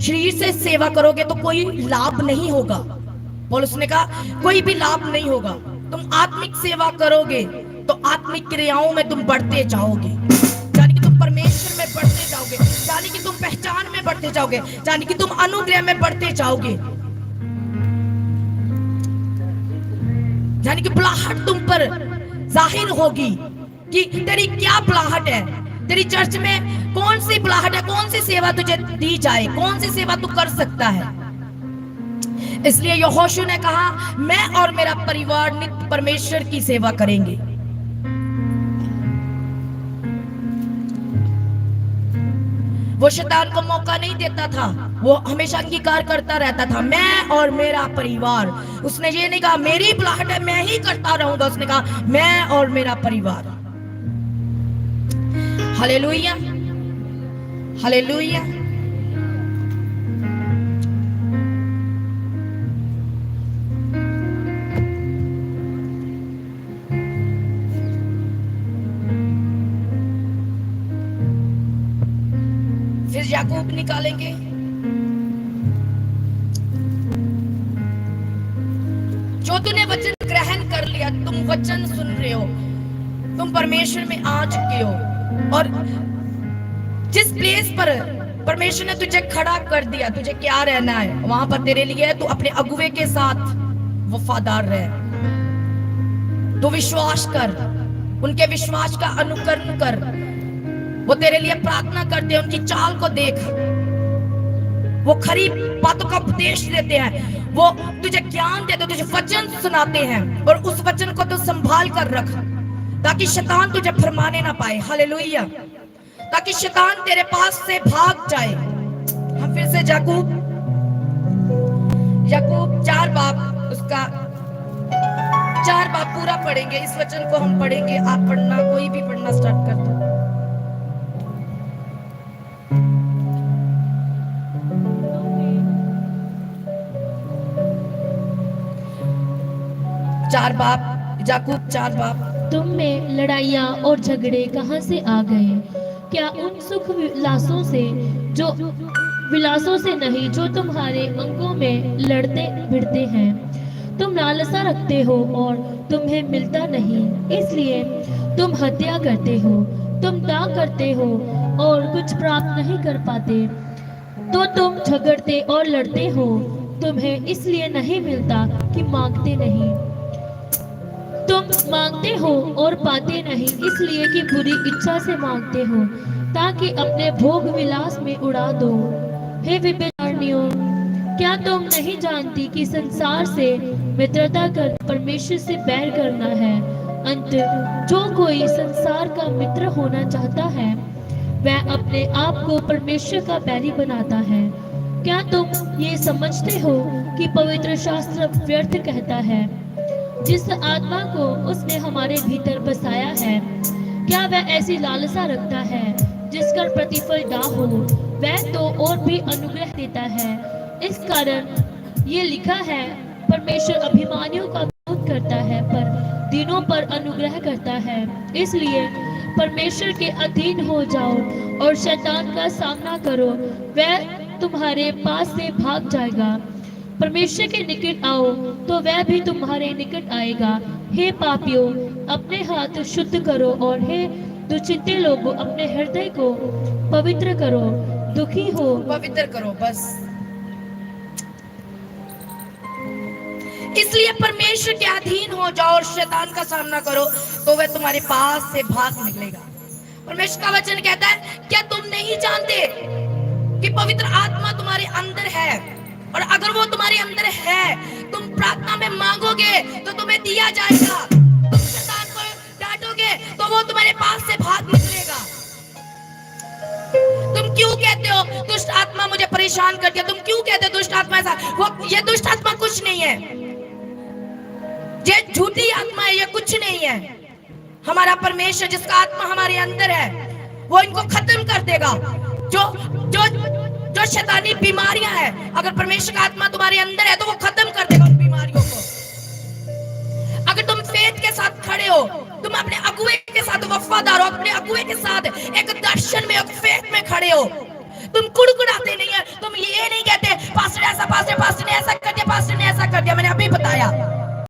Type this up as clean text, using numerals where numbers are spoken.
शरीर से सेवा करोगे तो कोई लाभ नहीं होगा। पौलुस ने कहा कोई भी लाभ नहीं होगा। तुम आत्मिक सेवा करोगे तो आत्मिक क्रियाओं में तुम बढ़ते जाओगे, यानी कि तुम परमेश्वर में बढ़ते जाओगे, यानी कि तुम पहचान में बढ़ते जाओगे, यानी कि तुम अनुग्रह में बढ़ते जाओगे, यानी कि बुलाहट तुम पर जाहिर होगी कि तेरी क्या बुलाहट है। तेरी चर्च में कौन सी बुलाहट है, कौन सी सेवा तुझे दी जाए, कौन सी सेवा तू कर सकता है। इसलिए यहोशू ने कहा मैं और मेरा परिवार नित्य परमेश्वर की सेवा करेंगे। वो शैतान को मौका नहीं देता था, वो हमेशा अंगीकार करता रहता था मैं और मेरा परिवार। उसने ये नहीं कहा मेरी बुलाहट है मैं ही करता रहूंगा, उसने कहा मैं और मेरा परिवार। Hallelujah, hallelujah. फिर याकूब निकालेंगे, जो तूने वचन ग्रहण कर लिया, तुम वचन सुन रहे हो, तुम परमेश्वर में आ चुके हो, और जिस प्लेस पर परमेश्वर ने तुझे खड़ा कर दिया, तुझे क्या रहना है वहां पर तेरे लिए तू अपने अगुवे के साथ वफादार रह, तू विश्वास कर, उनके विश्वास का अनुकरण कर। वो तेरे लिए प्रार्थना करते हैं, उनकी चाल को देख, वो खरी बातों का उपदेश देते हैं, वो तुझे ज्ञान देते हैं, तुझे वचन सुनाते हैं, और उस वचन को तू संभाल कर रख ताकि शैतान तुझे फरमाने ना पाए। हालेलुया, ताकि शैतान तेरे पास से भाग जाए। हम फिर से याकूब 4 बाब उसका 4 बाब पूरा पढ़ेंगे। इस वचन को हम पढ़ेंगे, आप पढ़ना, कोई भी पढ़ना स्टार्ट कर दो। 4 बाब, याकूब 4 बाब। तुम में लड़ाइयाँ और झगड़े कहाँ से आ गए? क्या उन सुख विलासों से नहीं जो तुम्हारे अंगों में लड़ते भिड़ते हैं? तुम लालसा रखते हो और तुम्हें मिलता नहीं, इसलिए तुम हत्या करते हो। तुम दाग करते हो और कुछ प्राप्त नहीं कर पाते, तो तुम झगड़ते और लड़ते हो। तुम्हें इसलिए नहीं मिलता कि मांगते नहीं। तुम मांगते हो और पाते नहीं, इसलिए कि बुरी इच्छा से मांगते हो ताकि अपने भोग विलास में उड़ा दो। हे व्यभिचारिणियों, क्या तुम नहीं जानती कि संसार से मित्रता कर परमेश्वर से बैर करना है? अंत जो कोई संसार का मित्र होना चाहता है वह अपने आप को परमेश्वर का बैरी बनाता है। क्या तुम ये समझते हो कि पवित्र शास्त्र व्यर्थ कहता है जिस आत्मा को उसने हमारे भीतर बसाया है? क्या वह ऐसी लालसा रखता है जिसका प्रतिफल ना हो? वह तो और भी अनुग्रह देता है। इस कारण ये लिखा है, परमेश्वर अभिमानियों का विरोध करता है पर दीनों पर अनुग्रह करता है। इसलिए परमेश्वर के अधीन हो जाओ और शैतान का सामना करो, वह तुम्हारे पास से भाग जाएगा। परमेश्वर के निकट आओ तो वह भी तुम्हारे निकट आएगा। हे पापियों, अपने हाथ शुद्ध करो, और हे दुचिंते लोगों, अपने हृदय को पवित्र करो। दुखी हो, पवित्र करो, बस। इसलिए परमेश्वर के अधीन हो जाओ और शैतान का सामना करो तो वह तुम्हारे पास से भाग निकलेगा। परमेश्वर का वचन कहता है, क्या तुम नहीं जानते कि पवित्र आत्मा तुम्हारे अंदर है, और अगर वो तुम्हारे अंदर है, तुम प्रार्थना में मांगोगे तो तुम्हें दिया जाएगा। तुम शैतान को डांटोगे तो वो तुम्हारे पास से भाग निकलेगा। तुम क्यों कहते हो दुष्ट आत्मा मुझे परेशान करती है? तुम क्यों कहते हो दुष्ट आत्मा ऐसा? ये दुष्ट आत्मा कुछ नहीं है, ये झूठी आत्मा है, ये कुछ नहीं है। हमारा परमेश्वर जिसका आत्मा हमारे अंदर है वो इनको खत्म कर देगा। जो शैतानी बीमारियां हैं, अगर परमेश्वर का आत्मा तुम्हारे अंदर है तो वो खत्म कर देगा उन बीमारियों को। अगर तुम फेथ के साथ खड़े हो, तुम अपने अगुवे के साथ वफादार हो, अपने अगुवे के साथ एक दर्शन में, एक फेथ में खड़े हो, तुम कुड़कुड़ाते नहीं है, तुम ये नहीं ऐसा, पास्टर ने ऐसा कर दिया, पास्टर ने ऐसा कर दिया। मैंने अभी बताया